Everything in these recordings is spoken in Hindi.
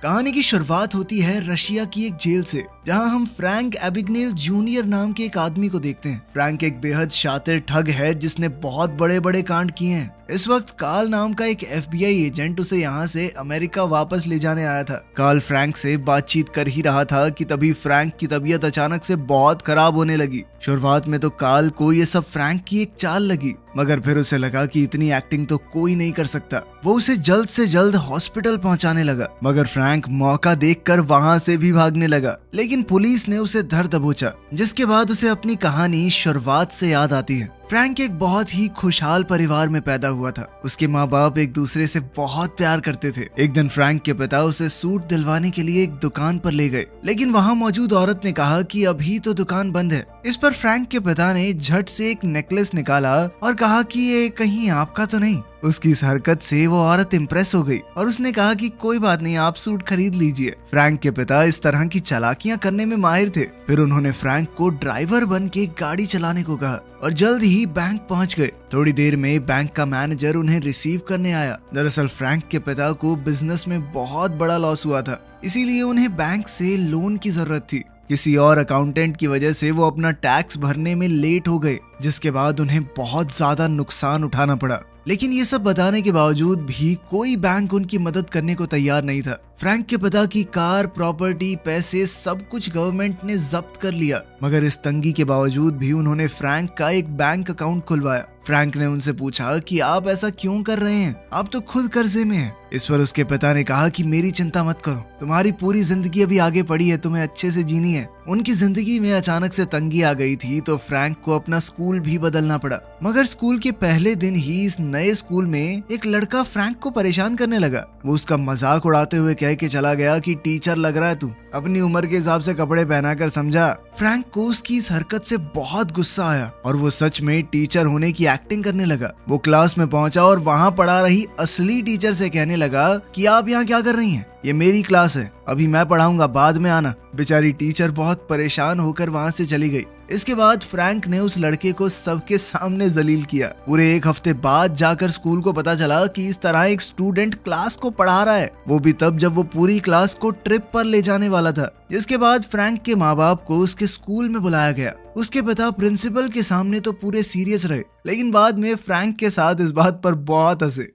कहानी की शुरुआत होती है रशिया की एक जेल से, जहां हम फ्रैंक एबिगनेल जूनियर नाम के एक आदमी को देखते हैं। फ्रैंक एक बेहद शातिर ठग है जिसने बहुत बड़े बड़े कांड किए हैं। इस वक्त कार्ल नाम का एक FBI एजेंट उसे यहाँ से अमेरिका वापस ले जाने आया था। कार्ल फ्रैंक से बातचीत कर ही रहा था कि तभी फ्रैंक की तबीयत अचानक से बहुत खराब होने लगी। शुरुआत में तो कार्ल को ये सब फ्रैंक की एक चाल लगी, मगर फिर उसे लगा कि इतनी एक्टिंग तो कोई नहीं कर सकता। वो उसे जल्द से जल्द हॉस्पिटल पहुंचाने लगा, मगर फ्रैंक मौका देखकर वहां से भी भागने लगा। लेकिन पुलिस ने उसे धर दबोचा, जिसके बाद उसे अपनी कहानी शुरुआत से याद आती है। फ्रैंक एक बहुत ही खुशहाल परिवार में पैदा हुआ था। उसके माँ बाप एक दूसरे से बहुत प्यार करते थे। एक दिन फ्रैंक के पिता उसे सूट दिलवाने के लिए एक दुकान पर ले गए, लेकिन वहाँ मौजूद औरत ने कहा कि अभी तो दुकान बंद है। इस पर फ्रैंक के पिता ने झट से एक नेकलेस निकाला और कहा कि ये कहीं आपका तो नहीं। उसकी इस हरकत से वो औरत इम्प्रेस हो गई और उसने कहा कि कोई बात नहीं, आप सूट खरीद लीजिए। फ्रैंक के पिता इस तरह की चालाकियां करने में माहिर थे। फिर उन्होंने फ्रैंक को ड्राइवर बन के गाड़ी चलाने को कहा और जल्द ही बैंक पहुंच गए। थोड़ी देर में बैंक का मैनेजर उन्हें रिसीव करने आया। दरअसल फ्रैंक के पिता को बिजनेस में बहुत बड़ा लॉस हुआ था, इसीलिए उन्हें बैंक से लोन की जरूरत थी। किसी और अकाउंटेंट की वजह से वो अपना टैक्स भरने में लेट हो गए, जिसके बाद उन्हें बहुत ज्यादा नुकसान उठाना पड़ा। लेकिन ये सब बताने के बावजूद भी कोई बैंक उनकी मदद करने को तैयार नहीं था। फ्रैंक के पिता की कार, प्रॉपर्टी, पैसे सब कुछ गवर्नमेंट ने जब्त कर लिया, मगर इस तंगी के बावजूद भी उन्होंने फ्रैंक का एक बैंक अकाउंट खुलवाया। फ्रैंक ने उनसे पूछा कि आप ऐसा क्यों कर रहे हैं, आप तो खुद कर्जे में हैं। इस पर उसके पिता ने कहा कि मेरी चिंता मत करो, तुम्हारी पूरी जिंदगी अभी आगे पड़ी है, तुम्हें अच्छे से जीनी है। उनकी जिंदगी में अचानक से तंगी आ गई थी, तो फ्रैंक को अपना स्कूल भी बदलना पड़ा। मगर स्कूल के पहले दिन ही इस नए स्कूल में एक लड़का फ्रैंक को परेशान करने लगा। वो उसका मजाक उड़ाते हुए कह के चला गया कि टीचर लग रहा है तू, अपनी उम्र के हिसाब से कपड़े पहना कर, समझा। फ्रैंक को उसकी इस हरकत से बहुत गुस्सा आया और वो सच में टीचर होने की एक्टिंग करने लगा। वो क्लास में पहुंचा और वहाँ पढ़ा रही असली टीचर से कहने लगा कि आप यहाँ क्या कर रही हैं, ये मेरी क्लास है, अभी मैं पढ़ाऊंगा, बाद में आना। बेचारी टीचर बहुत परेशान होकर वहाँ से चली गई। इसके बाद फ्रैंक ने उस लड़के को सबके सामने जलील किया। पूरे एक हफ्ते बाद जाकर स्कूल को पता चला कि इस तरह एक स्टूडेंट क्लास को पढ़ा रहा है, वो भी तब जब वो पूरी क्लास को ट्रिप पर ले जाने वाला था। जिसके बाद फ्रैंक के माँ बाप को उसके स्कूल में बुलाया गया। उसके पिता प्रिंसिपल के सामने तो पूरे सीरियस रहे, लेकिन बाद में फ्रैंक के साथ इस बात पर बहुत हंसे।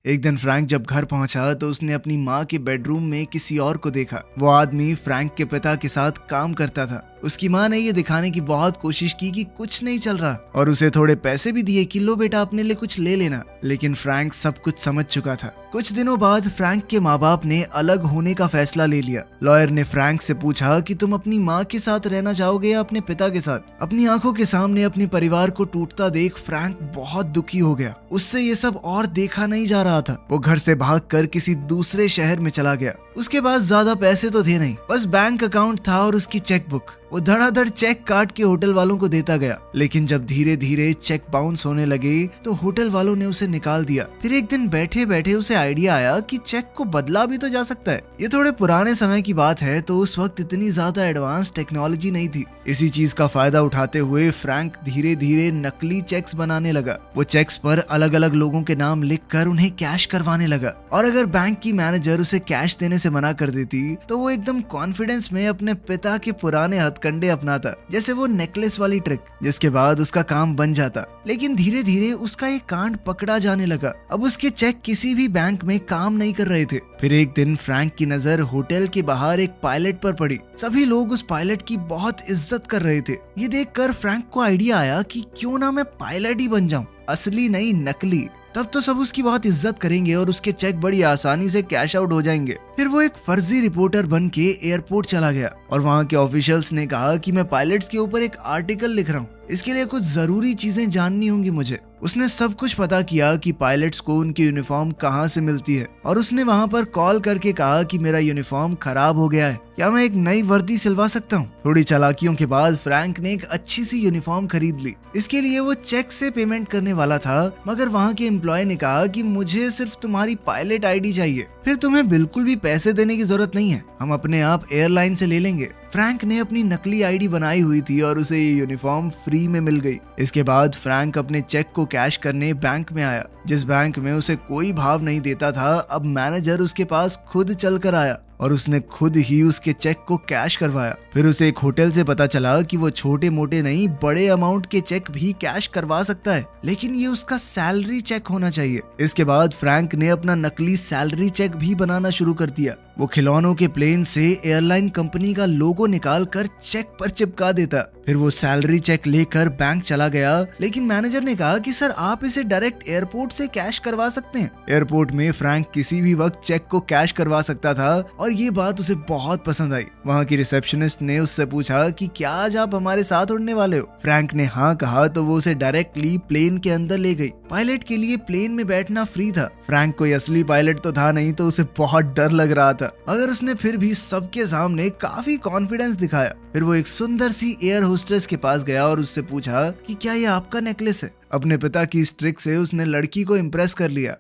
एक दिन फ्रैंक जब घर पहुंचा तो उसने अपनी माँ के बेडरूम में किसी और को देखा। वो आदमी फ्रैंक के पिता के साथ काम करता था। उसकी माँ ने ये दिखाने की बहुत कोशिश की कि कुछ नहीं चल रहा और उसे थोड़े पैसे भी दिए कि लो बेटा अपने लिए कुछ ले लेना, लेकिन फ्रैंक सब कुछ समझ चुका था। कुछ दिनों बाद फ्रैंक के माँ बाप ने अलग होने का फैसला ले लिया। लॉयर ने फ्रैंक से पूछा कि तुम अपनी माँ के साथ रहना चाहोगे या अपने पिता के साथ। अपनी आंखों के सामने अपने परिवार को टूटता देख फ्रैंक बहुत दुखी हो गया। उससे ये सब और देखा नहीं जा रहा था। वो घर से भागकर किसी दूसरे शहर में चला गया। उसके पास ज्यादा पैसे तो थे नहीं, बस बैंक अकाउंट था और उसकी चेक बुक। वो धड़ाधड़ चेक काट के होटल वालों को देता गया, लेकिन जब धीरे धीरे चेक बाउंस होने लगे तो होटल वालों ने उसे निकाल दिया। फिर एक दिन बैठे बैठे उसे आइडिया आया कि चेक को बदला भी तो जा सकता है। ये थोड़े पुराने समय की बात है, तो उस वक्त इतनी ज्यादा एडवांस टेक्नोलॉजी नहीं थी। इसी चीज का फायदा उठाते हुए फ्रैंक धीरे धीरे नकली चेक्स बनाने लगा। वो चेक्स पर अलग अलग लोगों के नाम लिखकर उन्हें कैश करवाने लगा, और अगर बैंक की मैनेजर उसे कैश देने से मना कर देती तो वो एकदम कॉन्फिडेंस में अपने पिता के पुराने हथकंडे अपनाता, जैसे वो नेकलेस वाली ट्रिक, जिसके बाद उसका काम बन जाता। लेकिन धीरे धीरे उसका एक कांड पकड़ा जाने लगा। अब उसके चेक किसी भी बैंक में काम नहीं कर रहे थे। फिर एक दिन फ्रैंक की नजर होटल के बाहर एक पायलट पर पड़ी। सभी लोग उस पायलट की बहुत इज्जत कर रहे थे। ये देखकर फ्रैंक को आइडिया आया कि क्यों ना मैं पायलट ही बन जाऊं, असली नहीं नकली। तब तो सब उसकी बहुत इज्जत करेंगे और उसके चेक बड़ी आसानी से कैश आउट हो जाएंगे। फिर वो एक फर्जी रिपोर्टर बन के एयरपोर्ट चला गया और वहाँ के ऑफिशियल्स ने कहा कि मैं पायलट्स के ऊपर एक आर्टिकल लिख रहा हूँ, इसके लिए कुछ जरूरी चीजें जाननी होंगी मुझे। उसने सब कुछ पता किया कि पायलट्स को उनकी यूनिफॉर्म कहाँ से मिलती है, और उसने वहाँ पर कॉल करके कहा कि मेरा यूनिफॉर्म खराब हो गया है, क्या मैं एक नई वर्दी सिलवा सकता हूँ। थोड़ी चालाकियों के बाद फ्रैंक ने एक अच्छी सी यूनिफॉर्म खरीद ली। इसके लिए वो चेक से पेमेंट करने वाला था, मगर वहाँ के एम्प्लॉय ने कहा कि मुझे सिर्फ तुम्हारी पायलट ID चाहिए। फिर तुम्हें बिल्कुल भी पैसे देने की जरूरत नहीं है, हम अपने आप एयरलाइन से ले लेंगे। फ्रैंक ने अपनी नकली आईडी बनाई हुई थी और उसे ये यूनिफॉर्म फ्री में मिल गई। इसके बाद फ्रैंक अपने चेक को कैश करने बैंक में आया। जिस बैंक में उसे कोई भाव नहीं देता था, अब मैनेजर उसके पास खुद चल कर आया और उसने खुद ही उसके चेक को कैश करवाया। फिर उसे एक होटल से पता चला कि वो छोटे मोटे नहीं बड़े अमाउंट के चेक भी कैश करवा सकता है, लेकिन ये उसका सैलरी चेक होना चाहिए। इसके बाद फ्रैंक ने अपना नकली सैलरी चेक भी बनाना शुरू कर दिया। वो खिलौनों के प्लेन से एयरलाइन कंपनी का लोगो निकाल कर चेक पर चिपका देता। फिर वो सैलरी चेक लेकर बैंक चला गया, लेकिन मैनेजर ने कहा कि सर आप इसे डायरेक्ट एयरपोर्ट से कैश करवा सकते हैं। एयरपोर्ट में फ्रैंक किसी भी वक्त चेक को कैश करवा सकता था और ये बात उसे बहुत पसंद आई। वहाँ की रिसेप्शनिस्ट ने उससे पूछा कि क्या आज आप हमारे साथ उड़ने वाले हो। फ्रैंक ने हाँ कहा तो वो उसे डायरेक्टली प्लेन के अंदर ले गई। पायलट के लिए प्लेन में बैठना फ्री था। फ्रैंक कोई असली पायलट तो था नहीं, तो उसे बहुत डर लग रहा था, मगर उसने फिर भी सबके सामने काफी कॉन्फिडेंस दिखाया। फिर वो एक सुंदर सी एयर होस्टेस के पास गया और उससे पूछा कि क्या ये आपका नेकलेस है। अपने पिता की इस ट्रिक से उसने लड़की को इम्प्रेस कर लिया।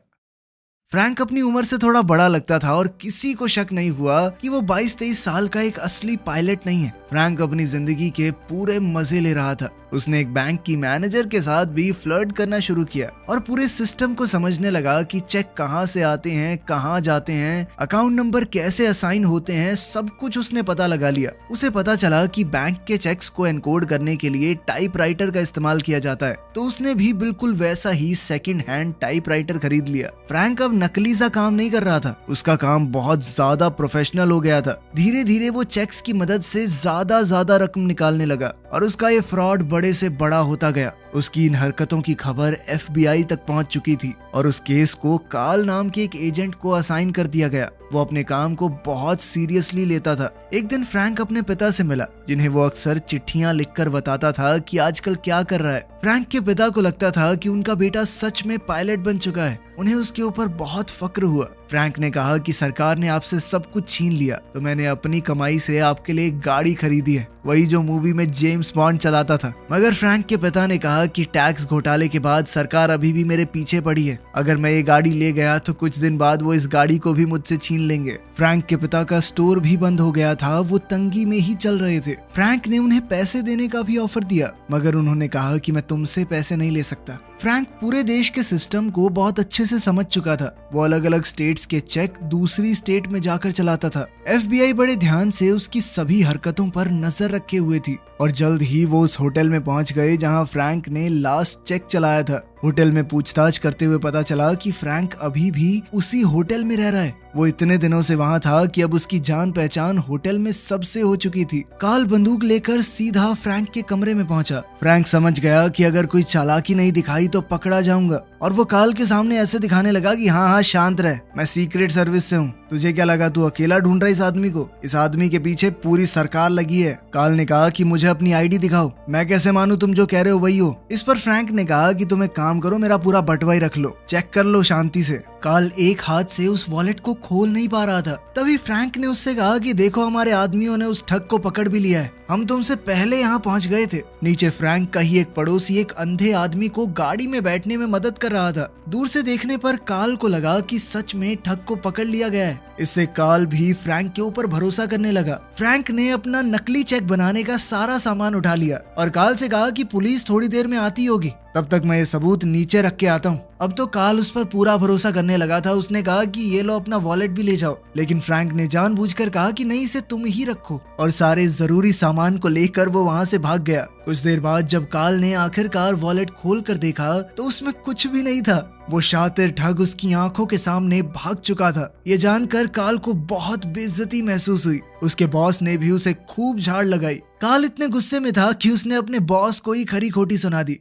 फ्रैंक अपनी उम्र से थोड़ा बड़ा लगता था और किसी को शक नहीं हुआ कि वो 22-23 साल का एक असली पायलट नहीं है। फ्रैंक अपनी जिंदगी के पूरे मजे ले रहा था। उसने एक बैंक की मैनेजर के साथ भी फ्लर्ट करना शुरू किया और पूरे सिस्टम को समझने लगा कि चेक कहाँ से आते हैं, कहाँ जाते हैं, अकाउंट नंबर कैसे असाइन होते हैं, सब कुछ उसने पता लगा लिया। उसे पता चला कि बैंक के चेक्स को एनकोड करने के लिए टाइपराइटर का इस्तेमाल किया जाता है, तो उसने भी बिल्कुल वैसा ही सेकंड हैंड टाइपराइटर खरीद लिया। फ्रैंक अब नकली सा काम नहीं कर रहा था, उसका काम बहुत ज्यादा प्रोफेशनल हो गया था। धीरे धीरे वो चेक्स की मदद से ज्यादा रकम निकालने लगा और उसका ये फ्रॉड बड़े से बड़ा होता गया। उसकी इन हरकतों की खबर FBI तक पहुंच चुकी थी और उस केस को कार्ल नाम के एक एजेंट को असाइन कर दिया गया। वो अपने काम को बहुत सीरियसली लेता था। एक दिन फ्रैंक अपने पिता से मिला, जिन्हें वो अक्सर चिट्ठियां लिखकर बताता था कि आजकल क्या कर रहा है। फ्रैंक के पिता को लगता था कि उनका बेटा सच में पायलट बन चुका है। उन्हें उसके ऊपर बहुत फक्र हुआ। फ्रैंक ने कहा कि सरकार ने आपसे सब कुछ छीन लिया, तो मैंने अपनी कमाई से आपके लिए एक गाड़ी खरीदी है, वही जो मूवी में जेम्स बॉन्ड चलाता था। मगर फ्रैंक के पिता ने कहा कि टैक्स घोटाले के बाद सरकार अभी भी मेरे पीछे पड़ी है। अगर मैं ये गाड़ी ले गया तो कुछ दिन बाद वो इस गाड़ी को भी मुझसे छीन लेंगे। फ्रैंक के पिता का स्टोर भी बंद हो गया था, वो तंगी में ही चल रहे थे। फ्रैंक ने उन्हें पैसे देने का भी ऑफर दिया, मगर उन्होंने कहा कि मैं तुमसे पैसे नहीं ले सकता। फ्रैंक पूरे देश के सिस्टम को बहुत अच्छे से समझ चुका था। वो अलग अलग स्टेट्स के चेक दूसरी स्टेट में जाकर चलाता था। FBI बड़े ध्यान से उसकी सभी हरकतों पर नजर रखे हुए थी और जल्द ही वो उस होटल में पहुंच गए जहां फ्रैंक ने लास्ट चेक चलाया था। होटल में पूछताछ करते हुए पता चला कि फ्रैंक अभी भी उसी होटल में रह रहा है। वो इतने दिनों से वहां था कि अब उसकी जान पहचान होटल में सबसे हो चुकी थी। कार्ल बंदूक लेकर सीधा फ्रैंक के कमरे में पहुंचा। फ्रैंक समझ गया कि अगर कोई चालाकी नहीं दिखाई तो पकड़ा जाऊंगा, और वो कार्ल के सामने ऐसे दिखाने लगा कि हाँ शांत रह, मैं सीक्रेट सर्विस से हूँ। तुझे क्या लगा तू अकेला ढूंढ रहा है इस आदमी को? इस आदमी के पीछे पूरी सरकार लगी है। कार्ल ने कहा कि मुझे अपनी आईडी दिखाओ। मैं कैसे मानूं तुम जो कह रहे हो वही हो? इस पर फ्रैंक ने कहा कि तुम एक काम करो, मेरा पूरा बटवा ही रख लो, चेक कर लो शांति से। कार्ल एक हाथ से उस वॉलेट को खोल नहीं पा रहा था। तभी फ्रैंक ने उससे कहा कि देखो हमारे आदमियों ने उस ठग को पकड़ भी लिया है, हम तुमसे पहले यहाँ पहुँच गए थे। नीचे फ्रैंक का ही एक पड़ोसी एक अंधे आदमी को गाड़ी में बैठने में मदद कर रहा था। दूर से देखने पर कार्ल को लगा कि सच में ठग को पकड़ लिया गया है। इससे कार्ल भी फ्रैंक के ऊपर भरोसा करने लगा। फ्रैंक ने अपना नकली चेक बनाने का सारा सामान उठा लिया और कार्ल से कहा कि पुलिस थोड़ी देर में आती होगी, तब तक मैं ये सबूत नीचे रख के आता हूँ। अब तो कार्ल उस पर पूरा भरोसा करने लगा था। उसने कहा कि ये लो अपना वॉलेट भी ले जाओ, लेकिन फ्रैंक ने जानबूझकर कहा कि नहीं, इसे तुम ही रखो, और सारे जरूरी सामान को लेकर वो वहाँ से भाग गया। कुछ देर बाद जब कार्ल ने आखिरकार वॉलेट खोल कर देखा तो उसमें कुछ भी नहीं था। वो शातिर ठग उसकी आंखों के सामने भाग चुका था। ये जानकर कार्ल को बहुत बेइज्जती महसूस हुई। उसके बॉस ने भी उसे खूब झाड़ लगाई। कार्ल इतने गुस्से में था कि उसने अपने बॉस को ही खरी खोटी सुना दी।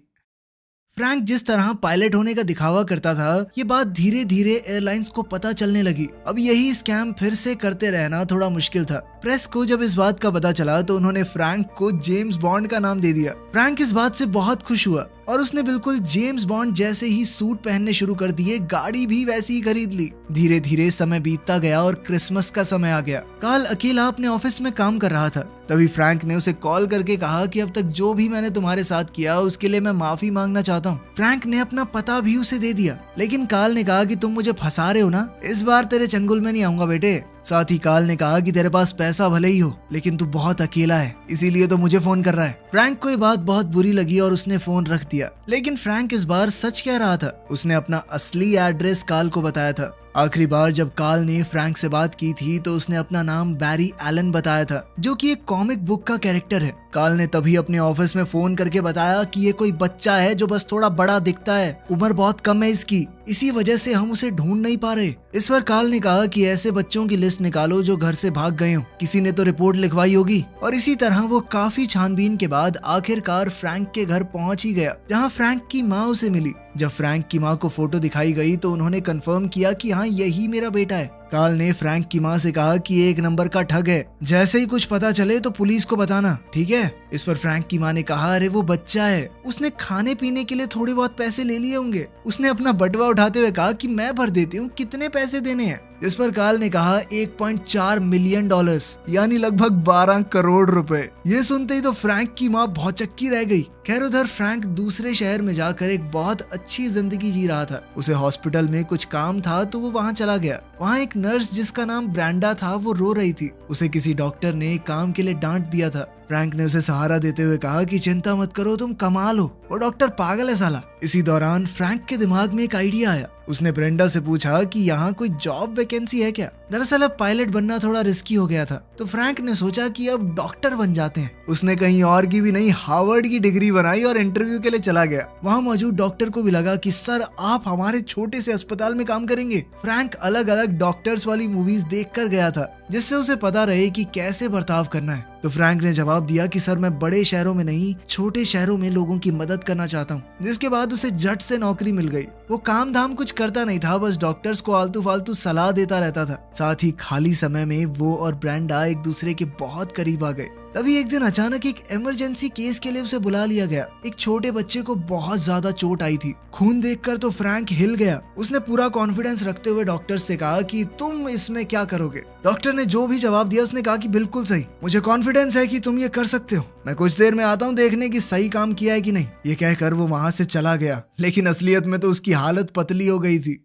फ्रैंक जिस तरह पायलट होने का दिखावा करता था, ये बात धीरे धीरे एयरलाइंस को पता चलने लगी। अब यही स्कैम फिर से करते रहना थोड़ा मुश्किल था। प्रेस को जब इस बात का पता चला तो उन्होंने फ्रैंक को जेम्स बॉन्ड का नाम दे दिया। फ्रैंक इस बात से बहुत खुश हुआ और उसने बिल्कुल जेम्स बॉन्ड जैसे ही सूट पहनने शुरू कर दिए, गाड़ी भी वैसी ही खरीद ली। धीरे धीरे समय बीतता गया और क्रिसमस का समय आ गया। कार्ल अकेला अपने ऑफिस में काम कर रहा था। तभी फ्रैंक ने उसे कॉल करके कहा कि अब तक जो भी मैंने तुम्हारे साथ किया उसके लिए मैं माफी मांगना चाहता हूँ। फ्रैंक ने अपना पता भी उसे दे दिया, लेकिन कार्ल ने कहा कि तुम मुझे फंसा रहे हो ना, इस बार तेरे चंगुल में नहीं आऊंगा बेटे। साथ ही कार्ल ने कहा कि तेरे पास पैसा भले ही हो लेकिन तू बहुत अकेला है, इसीलिए तो मुझे फोन कर रहा है। फ्रैंक को ये बात बहुत बुरी लगी और उसने फोन रख दिया। लेकिन फ्रैंक इस बार सच कह रहा था। उसने अपना असली एड्रेस कार्ल को बताया था। आखिरी बार जब कार्ल ने फ्रैंक से बात की थी तो उसने अपना नाम बैरी एलन बताया था, जो कि एक कॉमिक बुक का कैरेक्टर है। कार्ल ने तभी अपने ऑफिस में फोन करके बताया कि ये कोई बच्चा है जो बस थोड़ा बड़ा दिखता है, उम्र बहुत कम है इसकी, इसी वजह से हम उसे ढूंढ नहीं पा रहे। इस पर कार्ल ने कहा कि ऐसे बच्चों की लिस्ट निकालो जो घर से भाग गए हो, किसी ने तो रिपोर्ट लिखवाई होगी। और इसी तरह वो काफी छानबीन के बाद आखिरकार फ्रैंक के घर पहुंच ही गया, जहां फ्रैंक की माँ उसे मिली। जब फ्रैंक की माँ को फोटो दिखाई गई तो उन्होंने कंफर्म किया कि हाँ, यही मेरा बेटा है। कार्ल ने फ्रैंक की माँ से कहा कि एक नंबर का ठग है, जैसे ही कुछ पता चले तो पुलिस को बताना, ठीक है। इस पर फ्रैंक की माँ ने कहा, अरे वो बच्चा है, उसने खाने पीने के लिए थोड़े बहुत पैसे ले लिए होंगे। उसने अपना बटुआ उठाते हुए कहा कि मैं भर देती हूँ, कितने पैसे देने हैं। इस पर कार्ल ने कहा 1.4 मिलियन डॉलर्स, यानी लगभग 12 करोड़ रुपए। ये सुनते ही तो फ्रैंक की माँ बहुत चक्की रह गई। खैर, उधर फ्रैंक दूसरे शहर में जाकर एक बहुत अच्छी जिंदगी जी रहा था। उसे हॉस्पिटल में कुछ काम था तो वो वहाँ चला गया। वहाँ एक नर्स जिसका नाम ब्रेंडा था वो रो रही थी। उसे किसी डॉक्टर ने काम के लिए डांट दिया था। फ्रैंक ने उसे सहारा देते हुए कहा कि चिंता मत करो, तुम कमाल हो, वो डॉक्टर पागल है साला। इसी दौरान फ्रैंक के दिमाग में एक आइडिया आया। उसने ब्रेंडा से पूछा कि यहाँ कोई जॉब वैकेंसी है क्या। दरअसल अब पायलट बनना थोड़ा रिस्की हो गया था, तो फ्रैंक ने सोचा कि अब डॉक्टर बन जाते हैं। उसने कहीं और की भी नहीं, हार्वर्ड की डिग्री बनाई और इंटरव्यू के लिए चला गया। वहाँ मौजूद डॉक्टर को भी लगा कि सर, आप हमारे छोटे से अस्पताल में काम करेंगे। फ्रैंक अलग अलग डॉक्टर्स वाली मूवीज देख कर गया था, जिससे उसे पता रहे कि कैसे बर्ताव करना है। तो फ्रैंक ने जवाब दिया कि सर, मैं बड़े शहरों में नहीं, छोटे शहरों में लोगों की मदद करना चाहता हूँ। जिसके बाद उसे झट से नौकरी मिल गई। वो काम धाम कुछ करता नहीं था, बस डॉक्टर्स को आलतू फालतू सलाह देता रहता था। साथ ही खाली समय में वो और ब्रेंडा एक दूसरे के बहुत करीब आ गए। तभी एक दिन अचानक एक इमरजेंसी केस के लिए उसे बुला लिया गया। एक छोटे बच्चे को बहुत ज्यादा चोट आई थी। खून देखकर तो फ्रैंक हिल गया। उसने पूरा कॉन्फिडेंस रखते हुए डॉक्टर से कहा कि तुम इसमें क्या करोगे। डॉक्टर ने जो भी जवाब दिया उसने कहा कि बिल्कुल सही, मुझे कॉन्फिडेंस है कि तुम ये कर सकते हो। मैं कुछ देर में आता हूँ देखने की सही काम किया है कि नहीं। ये कहकर वो वहां से चला गया, लेकिन असलियत में तो उसकी हालत पतली हो गई थी।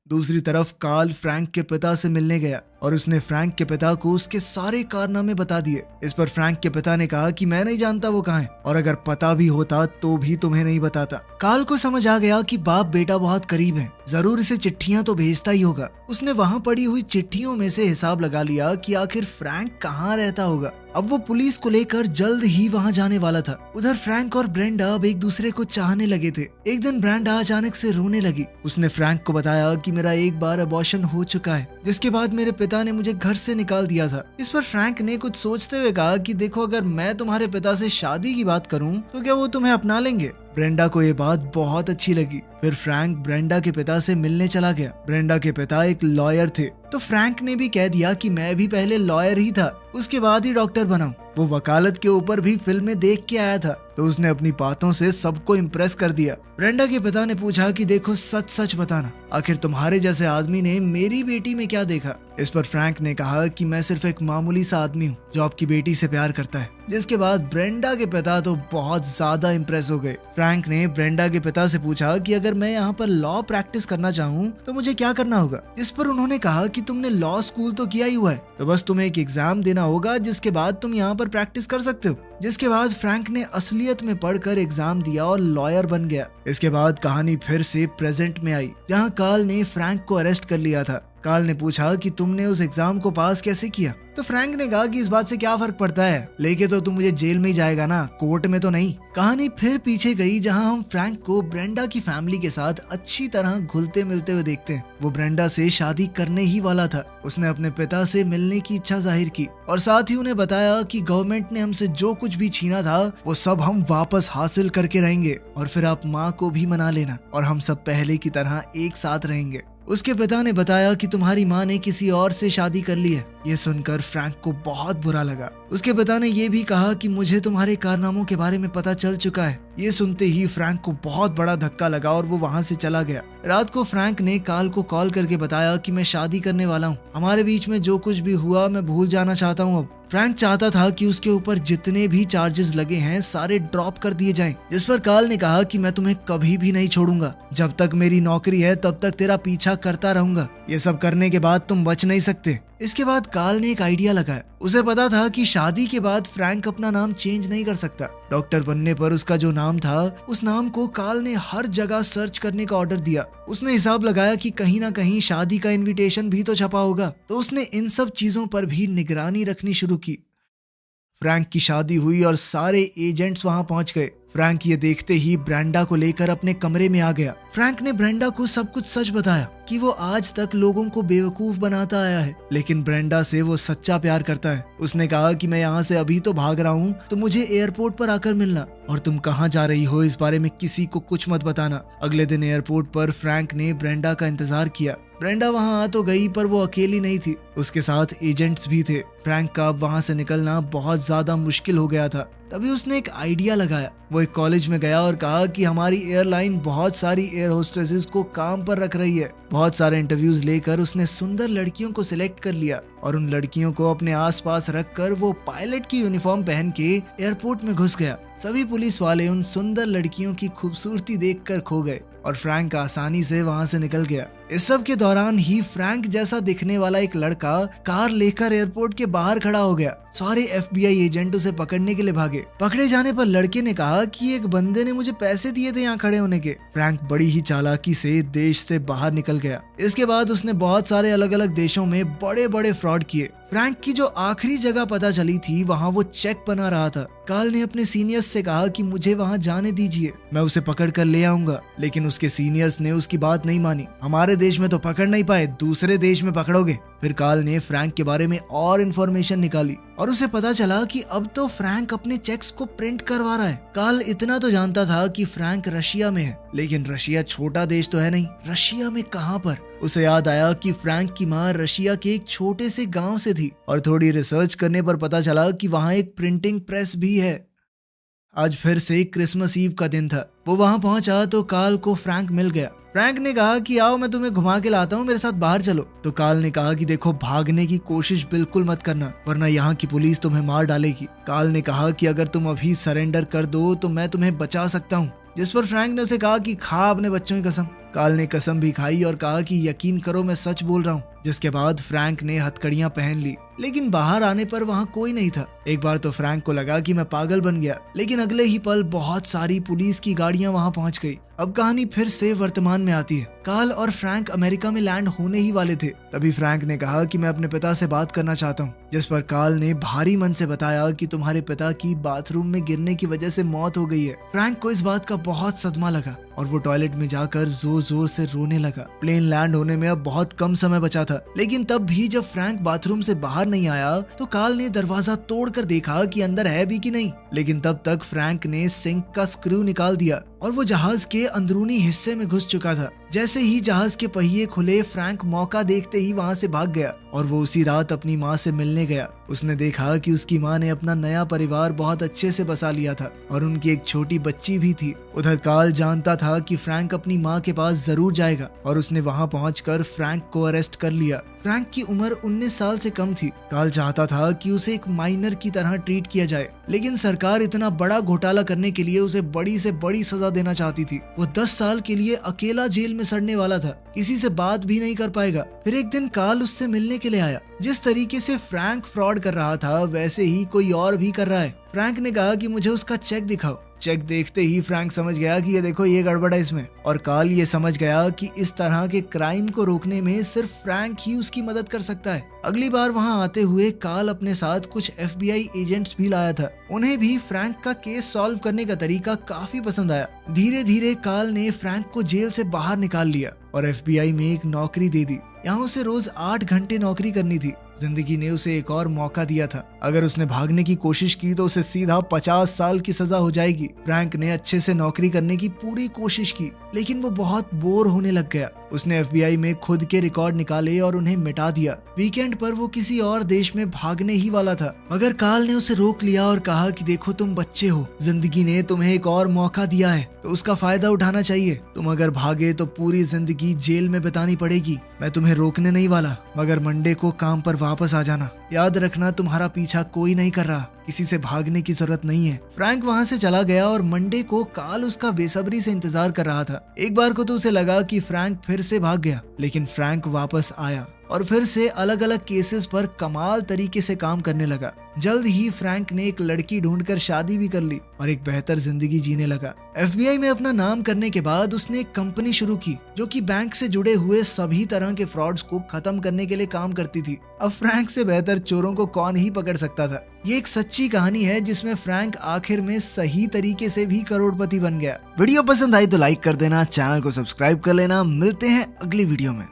दूसरी तरफ कार्ल फ्रैंक के पिता से मिलने गया और उसने फ्रैंक के पिता को उसके सारे कारनामे बता दिए। इस पर फ्रैंक के पिता ने कहा कि मैं नहीं जानता वो कहाँ है, और अगर पता भी होता तो भी तुम्हें नहीं बताता। कार्ल को समझ आ गया कि बाप बेटा बहुत करीब हैं, जरूर इसे चिट्ठियां तो भेजता ही होगा। उसने वहां पड़ी हुई चिट्ठियों में से हिसाब लगा लिया कि आखिर फ्रैंक कहाँ रहता होगा। अब वो पुलिस को लेकर जल्द ही वहां जाने वाला था। उधर फ्रैंक और ब्रेंडा अब एक दूसरे को चाहने लगे थे। एक दिन ब्रेंडा अचानक से रोने लगी। उसने फ्रैंक को बताया कि मेरा एक बार अबॉर्शन हो चुका है, जिसके बाद मेरे पिता ने मुझे घर से निकाल दिया था। इस पर फ्रैंक ने कुछ सोचते हुए कहा कि देखो, अगर मैं तुम्हारे पिता से शादी की बात करूं तो क्या वो तुम्हें अपना लेंगे। ब्रेंडा को ये बात बहुत अच्छी लगी। फिर फ्रैंक ब्रेंडा के पिता से मिलने चला गया। ब्रेंडा के पिता एक लॉयर थे, तो फ्रैंक ने भी कह दिया कि मैं भी पहले लॉयर ही था, उसके बाद ही डॉक्टर बना। वो वकालत के ऊपर भी फिल्में देख के आया था, तो उसने अपनी बातों से सबको इम्प्रेस कर दिया। ब्रेंडा के पिता ने पूछा कि देखो, सच सच बताना, आखिर तुम्हारे जैसे आदमी ने मेरी बेटी में क्या देखा। इस पर फ्रैंक ने कहा कि मैं सिर्फ एक मामूली सा आदमी हूँ जो आपकी बेटी से प्यार करता है। जिसके बाद ब्रेंडा के पिता तो बहुत ज्यादा इम्प्रेस हो गए। फ्रैंक ने ब्रेंडा के पिता से पूछा कि अगर मैं यहाँ पर लॉ प्रैक्टिस करना चाहूँ तो मुझे क्या करना होगा। इस पर उन्होंने कहा कि तुमने लॉ स्कूल तो किया ही हुआ है, तो बस तुम्हें एक एग्जाम देना होगा, जिसके बाद तुम यहाँ पर प्रैक्टिस कर सकते हो। जिसके बाद फ्रैंक ने असलियत में पढ़कर एग्जाम दिया और लॉयर बन गया। इसके बाद कहानी फिर से प्रेजेंट में आई, जहाँ कार्ल ने फ्रैंक को अरेस्ट कर लिया था। कार्ल ने पूछा कि तुमने उस एग्जाम को पास कैसे किया। तो फ्रैंक ने कहा कि इस बात से क्या फर्क पड़ता है, लेके तो तुम मुझे जेल में ही जाएगा ना, कोर्ट में तो नहीं। कहानी फिर पीछे गई, जहां हम फ्रैंक को ब्रेंडा की फैमिली के साथ अच्छी तरह घुलते मिलते हुए देखते हैं। वो ब्रेंडा से शादी करने ही वाला था। उसने अपने पिता से मिलने की इच्छा जाहिर की और साथ ही उन्हें बताया कि गवर्नमेंट ने हमसे जो कुछ भी छीना था वो सब हम वापस हासिल करके रहेंगे, और फिर आप माँ को भी मना लेना और हम सब पहले की तरह एक साथ रहेंगे। उसके पिता ने बताया कि तुम्हारी माँ ने किसी और से शादी कर ली है। ये सुनकर फ्रैंक को बहुत बुरा लगा। उसके पिता ने ये भी कहा कि मुझे तुम्हारे कारनामों के बारे में पता चल चुका है। ये सुनते ही फ्रैंक को बहुत बड़ा धक्का लगा और वो वहाँ से चला गया। रात को फ्रैंक ने कार्ल को कॉल करके बताया कि मैं शादी करने वाला हूँ, हमारे बीच में जो कुछ भी हुआ मैं भूल जाना चाहता हूँ अब। फ्रैंक चाहता था कि उसके ऊपर जितने भी चार्जेस लगे हैं सारे ड्रॉप कर दिए जाएं, जिस पर कार्ल ने कहा कि मैं तुम्हें कभी भी नहीं छोड़ूंगा, जब तक मेरी नौकरी है तब तक तेरा पीछा करता रहूंगा, ये सब करने के बाद तुम बच नहीं सकते। इसके बाद कार्ल ने एक आइडिया लगाया। उसे पता था कि शादी के बाद फ्रैंक अपना नाम चेंज नहीं कर सकता। डॉक्टर बनने पर उसका जो नाम था उस नाम को कार्ल ने हर जगह सर्च करने का ऑर्डर दिया। उसने हिसाब लगाया कि कहीं ना कहीं शादी का इनविटेशन भी तो छपा होगा, तो उसने इन सब चीजों पर भी निगरानी रखनी शुरू की। फ्रैंक की शादी हुई और सारे एजेंट्स वहां पहुंच गए। फ्रैंक ये देखते ही ब्रेंडा को लेकर अपने कमरे में आ गया। फ्रैंक ने ब्रेंडा को सब कुछ सच बताया कि वो आज तक लोगों को बेवकूफ बनाता आया है, लेकिन ब्रेंडा से वो सच्चा प्यार करता है। उसने कहा कि मैं यहाँ से अभी तो भाग रहा हूँ, तो मुझे एयरपोर्ट पर आकर मिलना, और तुम कहाँ जा रही हो इस बारे में किसी को कुछ मत बताना। अगले दिन एयरपोर्ट पर फ्रैंक ने ब्रेंडा का इंतजार किया। ब्रेंडा वहां आ तो गई, पर वो अकेली नहीं थी, उसके साथ एजेंट्स भी थे। फ्रैंक का वहां से निकलना बहुत ज्यादा मुश्किल हो गया था। तभी उसने एक आइडिया लगाया। वो एक कॉलेज में गया और कहा कि हमारी एयरलाइन बहुत सारी एयर होस्टेसेस को काम पर रख रही है। बहुत सारे इंटरव्यूज लेकर उसने सुंदर लड़कियों को सिलेक्ट कर लिया और उन लड़कियों को अपने आसपास रखकर वो पायलट की यूनिफॉर्म पहन के एयरपोर्ट में घुस गया। सभी पुलिस वाले उन सुंदर लड़कियों की खूबसूरती देखकर खो गए और फ्रैंक आसानी से वहां से निकल गया। इस सब के दौरान ही फ्रैंक जैसा दिखने वाला एक लड़का कार लेकर एयरपोर्ट के बाहर खड़ा हो गया। सारे FBI एजेंट उसे पकड़ने के लिए भागे। पकड़े जाने पर लड़के ने कहा कि एक बंदे ने मुझे पैसे दिए थे यहाँ खड़े होने के। फ्रैंक बड़ी ही चालाकी से देश से बाहर निकल गया। इसके बाद उसने बहुत सारे अलग अलग देशों में बड़े बड़े फ्रॉड किए। फ्रैंक की जो आखिरी जगह पता चली थी वहाँ वो चेक बना रहा था। कार्ल ने अपने सीनियर्स से कहा कि मुझे वहाँ जाने दीजिए, मैं उसे पकड़ कर ले आऊंगा, लेकिन उसके सीनियर्स ने उसकी बात नहीं मानी। हमारे देश में तो पकड़ नहीं पाए, दूसरे देश में पकड़ोगे। फिर कार्ल ने फ्रैंक के बारे में और इन्फॉर्मेशन निकाली और उसे पता चला कि अब तो फ्रैंक अपने चेक्स को प्रिंट करवा रहा है। कार्ल इतना तो जानता था कि फ्रैंक रशिया में है, लेकिन रशिया छोटा देश तो है नहीं, रशिया में कहाँ पर। उसे याद आया कि फ्रैंक की माँ रशिया के एक छोटे से गांव से थी और थोड़ी रिसर्च करने पर पता चला कि वहाँ एक प्रिंटिंग प्रेस भी है। आज फिर से क्रिसमस ईव का दिन था। वो वहाँ पहुंचा तो कार्ल को फ्रैंक मिल गया। फ्रैंक ने कहा कि आओ मैं तुम्हें घुमा के लाता हूँ, मेरे साथ बाहर चलो। तो कार्ल ने कहा कि देखो, भागने की कोशिश बिल्कुल मत करना, वरना यहाँ की पुलिस तुम्हें मार डालेगी। कार्ल ने कहा कि अगर तुम अभी सरेंडर कर दो तो मैं तुम्हें बचा सकता हूँ। जिस पर फ्रैंक ने उसे कहा कि खा अपने बच्चों की कसम। कार्ल ने कसम भी खाई और कहा कि यकीन करो मैं सच बोल रहा हूँ। जिसके बाद फ्रैंक ने हथकड़ियां पहन ली, लेकिन बाहर आने पर वहाँ कोई नहीं था। एक बार तो फ्रैंक को लगा कि मैं पागल बन गया, लेकिन अगले ही पल बहुत सारी पुलिस की गाड़ियां वहाँ पहुँच गई। अब कहानी फिर से वर्तमान में आती है। कार्ल और फ्रैंक अमेरिका में लैंड होने ही वाले थे। तभी फ्रैंक ने कहा कि मैं अपने पिता से बात करना चाहता हूँ। जिस पर कार्ल ने भारी मन से बताया कि तुम्हारे पिता की बाथरूम में गिरने की वजह से मौत हो गई है। फ्रैंक को इस बात का बहुत सदमा लगा और वो टॉयलेट में जाकर जोर जोर से रोने लगा। प्लेन लैंड होने में अब बहुत कम समय बचा था, लेकिन तब भी जब फ्रैंक बाथरूम से बाहर नहीं आया तो कार्ल ने दरवाजा तोड़कर देखा कि अंदर है भी कि नहीं। लेकिन तब तक फ्रैंक ने सिंक का स्क्रू निकाल दिया और वो जहाज के अंदरूनी हिस्से में घुस चुका था। जैसे ही जहाज के पहिए खुले, फ्रैंक मौका देखते ही वहाँ से भाग गया और वो उसी रात अपनी माँ से मिलने गया। उसने देखा कि उसकी माँ ने अपना नया परिवार बहुत अच्छे से बसा लिया था और उनकी एक छोटी बच्ची भी थी। उधर कार्ल जानता था कि फ्रैंक अपनी माँ के पास जरूर जाएगा और उसने वहाँ पहुंचकर फ्रैंक को अरेस्ट कर लिया। फ्रैंक की उम्र 19 साल से कम थी। कार्ल चाहता था कि उसे एक माइनर की तरह ट्रीट किया जाए, लेकिन सरकार इतना बड़ा घोटाला करने के लिए उसे बड़ी से बड़ी सजा देना चाहती थी। वो 10 साल के लिए अकेला जेल में सड़ने वाला था, किसी से बात भी नहीं कर पाएगा। फिर एक दिन कार्ल उससे मिलने के लिए आया। जिस तरीके से फ्रैंक फ्रॉड कर रहा था वैसे ही कोई और भी कर रहा है। फ्रैंक ने कहा कि मुझे उसका चेक दिखाओ। चेक देखते ही फ्रैंक समझ गया कि ये देखो, ये गड़बड़ है इसमें। और कार्ल ये समझ गया कि इस तरह के क्राइम को रोकने में सिर्फ फ्रैंक ही उसकी मदद कर सकता है। अगली बार वहां आते हुए कार्ल अपने साथ कुछ FBI एजेंट्स भी लाया था। उन्हें भी फ्रैंक का केस सॉल्व करने का तरीका काफी पसंद आया। धीरे धीरे कार्ल ने फ्रैंक को जेल से बाहर निकाल लिया और FBI में एक नौकरी दे दी। यहाँ उसे रोज 8 घंटे नौकरी करनी थी। जिंदगी ने उसे एक और मौका दिया था। अगर उसने भागने की कोशिश की तो उसे सीधा 50 साल की सजा हो जाएगी। फ्रैंक ने अच्छे से नौकरी करने की पूरी कोशिश की, लेकिन वो बहुत बोर होने लग गया। उसने FBI में खुद के रिकॉर्ड निकाले और उन्हें मिटा दिया। वीकेंड पर वो किसी और देश में भागने ही वाला था, मगर कार्ल ने उसे रोक लिया और कहा कि देखो तुम बच्चे हो, जिंदगी ने तुम्हें एक और मौका दिया है तो उसका फायदा उठाना चाहिए। तुम अगर भागे तो पूरी जिंदगी जेल में बितानी पड़ेगी। मैं तुम्हें रोकने नहीं वाला, मगर मंडे को काम पर वापस आ जाना। याद रखना तुम्हारा पीछा कोई नहीं कर रहा, किसी से भागने की जरूरत नहीं है। फ्रैंक वहाँ से चला गया और मंडे को कार्ल उसका बेसब्री से इंतजार कर रहा था। एक बार को तो उसे लगा कि फ्रैंक फिर से भाग गया, लेकिन फ्रैंक वापस आया और फिर से अलग अलग केसेस पर कमाल तरीके से काम करने लगा। जल्द ही फ्रैंक ने एक लड़की ढूंढकर शादी भी कर ली और एक बेहतर जिंदगी जीने लगा। FBI में अपना नाम करने के बाद उसने एक कंपनी शुरू की जो कि बैंक से जुड़े हुए सभी तरह के फ्रॉड्स को खत्म करने के लिए काम करती थी। अब फ्रैंक से बेहतर चोरों को कौन ही पकड़ सकता था। ये एक सच्ची कहानी है जिसमें फ्रैंक आखिर में सही तरीके से भी करोड़पति बन गया। वीडियो पसंद आई तो लाइक कर देना, चैनल को सब्सक्राइब कर लेना। मिलते हैं अगली वीडियो में।